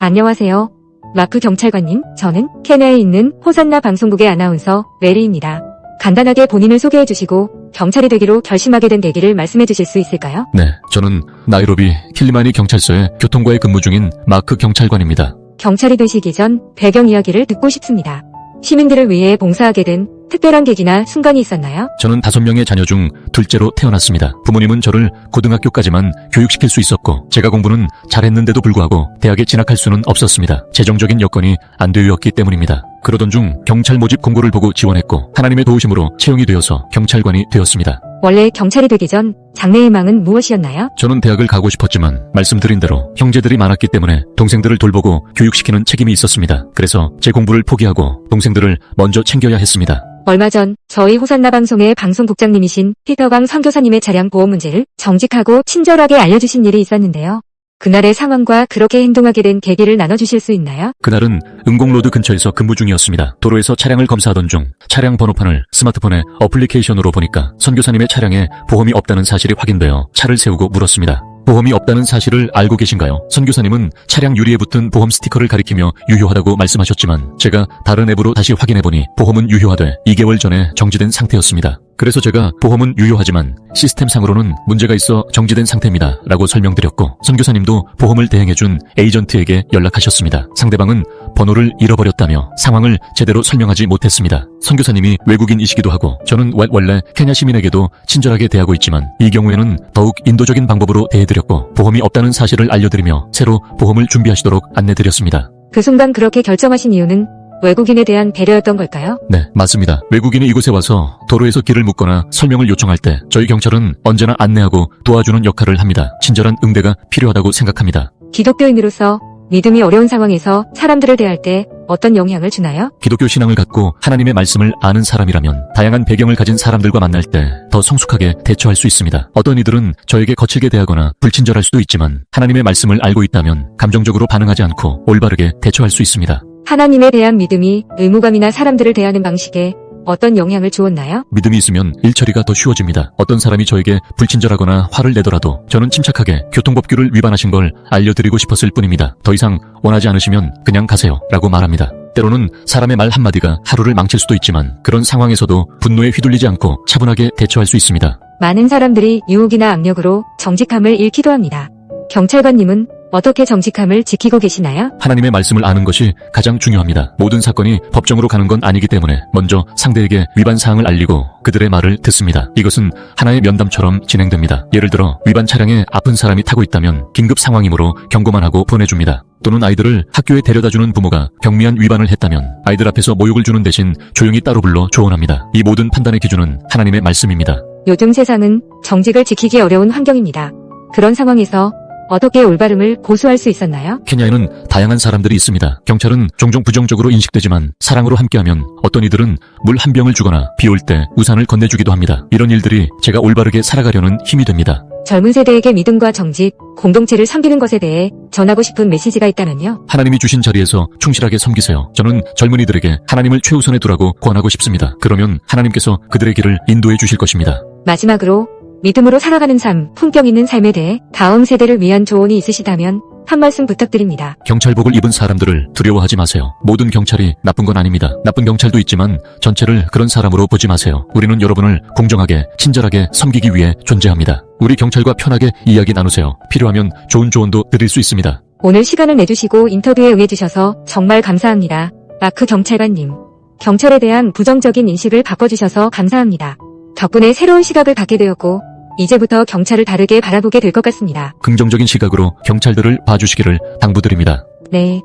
안녕하세요. 마크 경찰관님, 저는 케냐에 있는 호산나 방송국의 아나운서 메리입니다. 간단하게 본인을 소개해 주시고 경찰이 되기로 결심하게 된 계기를 말씀해 주실 수 있을까요? 네, 저는 나이로비 킬리마니 경찰서의 교통과에 근무 중인 마크 경찰관입니다. 경찰이 되시기 전 배경 이야기를 듣고 싶습니다. 시민들을 위해 봉사하게 된 특별한 계기나 순간이 있었나요? 저는 5명의 자녀 중 둘째로 태어났습니다. 부모님은 저를 고등학교까지만 교육시킬 수 있었고 제가 공부는 잘했는데도 불구하고 대학에 진학할 수는 없었습니다. 재정적인 여건이 안 되었기 때문입니다. 그러던 중 경찰 모집 공고를 보고 지원했고 하나님의 도우심으로 채용이 되어서 경찰관이 되었습니다. 원래 경찰이 되기 전 장래의 희망은 무엇이었나요? 저는 대학을 가고 싶었지만 말씀드린 대로 형제들이 많았기 때문에 동생들을 돌보고 교육시키는 책임이 있었습니다. 그래서 제 공부를 포기하고 동생들을 먼저 챙겨야 했습니다. 얼마 전 저희 호산나 방송의 방송국장님이신 피터강 선교사님의 차량 보험 문제를 정직하고 친절하게 알려주신 일이 있었는데요. 그날의 상황과 그렇게 행동하게 된 계기를 나눠주실 수 있나요? 그날은 응곡로드 근처에서 근무 중이었습니다. 도로에서 차량을 검사하던 중 차량 번호판을 스마트폰의 어플리케이션으로 보니까 선교사님의 차량에 보험이 없다는 사실이 확인되어 차를 세우고 물었습니다. 보험이 없다는 사실을 알고 계신가요? 선교사님은 차량 유리에 붙은 보험 스티커를 가리키며 유효하다고 말씀하셨지만 제가 다른 앱으로 다시 확인해보니 보험은 유효하되 2개월 전에 정지된 상태였습니다. 그래서 제가 보험은 유효하지만 시스템상으로는 문제가 있어 정지된 상태입니다 라고 설명드렸고 선교사님도 보험을 대행해준 에이전트에게 연락하셨습니다. 상대방은 번호를 잃어버렸다며 상황을 제대로 설명하지 못했습니다. 선교사님이 외국인이시기도 하고 저는 원래 케냐 시민에게도 친절하게 대하고 있지만 이 경우에는 더욱 인도적인 방법으로 대해드렸고 보험이 없다는 사실을 알려드리며 새로 보험을 준비하시도록 안내드렸습니다. 그 순간 그렇게 결정하신 이유는 외국인에 대한 배려였던 걸까요? 네, 맞습니다. 외국인이 이곳에 와서 도로에서 길을 묻거나 설명을 요청할 때 저희 경찰은 언제나 안내하고 도와주는 역할을 합니다. 친절한 응대가 필요하다고 생각합니다. 기독교인으로서 믿음이 어려운 상황에서 사람들을 대할 때 어떤 영향을 주나요? 기독교 신앙을 갖고 하나님의 말씀을 아는 사람이라면 다양한 배경을 가진 사람들과 만날 때 더 성숙하게 대처할 수 있습니다. 어떤 이들은 저에게 거칠게 대하거나 불친절할 수도 있지만 하나님의 말씀을 알고 있다면 감정적으로 반응하지 않고 올바르게 대처할 수 있습니다. 하나님에 대한 믿음이 의무감이나 사람들을 대하는 방식에 어떤 영향을 주었나요? 믿음이 있으면 일 처리가 더 쉬워집니다. 어떤 사람이 저에게 불친절하거나 화를 내더라도 저는 침착하게 교통법규를 위반하신 걸 알려드리고 싶었을 뿐입니다. 더 이상 원하지 않으시면 그냥 가세요 라고 말합니다. 때로는 사람의 말 한마디가 하루를 망칠 수도 있지만 그런 상황에서도 분노에 휘둘리지 않고 차분하게 대처할 수 있습니다. 많은 사람들이 유혹이나 압력으로 정직함을 잃기도 합니다. 경찰관님은 어떻게 정직함을 지키고 계시나요? 하나님의 말씀을 아는 것이 가장 중요합니다. 모든 사건이 법정으로 가는 건 아니기 때문에 먼저 상대에게 위반 사항을 알리고 그들의 말을 듣습니다. 이것은 하나의 면담처럼 진행됩니다. 예를 들어 위반 차량에 아픈 사람이 타고 있다면 긴급 상황이므로 경고만 하고 보내줍니다. 또는 아이들을 학교에 데려다주는 부모가 경미한 위반을 했다면 아이들 앞에서 모욕을 주는 대신 조용히 따로 불러 조언합니다. 이 모든 판단의 기준은 하나님의 말씀입니다. 요즘 세상은 정직을 지키기 어려운 환경입니다. 그런 상황에서 어떻게 올바름을 고수할 수 있었나요? 케냐에는 다양한 사람들이 있습니다. 경찰은 종종 부정적으로 인식되지만 사랑으로 함께하면 어떤 이들은 물 한 병을 주거나 비 올 때 우산을 건네주기도 합니다. 이런 일들이 제가 올바르게 살아가려는 힘이 됩니다. 젊은 세대에게 믿음과 정직, 공동체를 섬기는 것에 대해 전하고 싶은 메시지가 있다면요? 하나님이 주신 자리에서 충실하게 섬기세요. 저는 젊은이들에게 하나님을 최우선에 두라고 권하고 싶습니다. 그러면 하나님께서 그들의 길을 인도해 주실 것입니다. 마지막으로 믿음으로 살아가는 삶, 품격 있는 삶에 대해 다음 세대를 위한 조언이 있으시다면 한 말씀 부탁드립니다. 경찰복을 입은 사람들을 두려워하지 마세요. 모든 경찰이 나쁜 건 아닙니다. 나쁜 경찰도 있지만 전체를 그런 사람으로 보지 마세요. 우리는 여러분을 공정하게, 친절하게 섬기기 위해 존재합니다. 우리 경찰과 편하게 이야기 나누세요. 필요하면 좋은 조언도 드릴 수 있습니다. 오늘 시간을 내주시고 인터뷰에 응해주셔서 정말 감사합니다. 마크 경찰관님. 경찰에 대한 부정적인 인식을 바꿔주셔서 감사합니다. 덕분에 새로운 시각을 갖게 되었고 이제부터 경찰을 다르게 바라보게 될 것 같습니다. 긍정적인 시각으로 경찰들을 봐주시기를 당부드립니다. 네.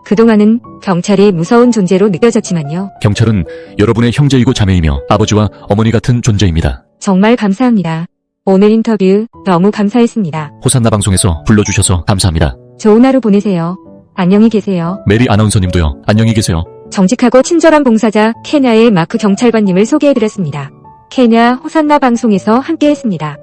그동안은 경찰이 무서운 존재로 느껴졌지만요. 경찰은 여러분의 형제이고 자매이며 아버지와 어머니 같은 존재입니다. 정말 감사합니다. 오늘 인터뷰 너무 감사했습니다. 호산나 방송에서 불러주셔서 감사합니다. 좋은 하루 보내세요. 안녕히 계세요. 메리 아나운서님도요. 안녕히 계세요. 정직하고 친절한 봉사자 케냐의 마크 경찰관님을 소개해드렸습니다. 케냐 호산나 방송에서 함께했습니다.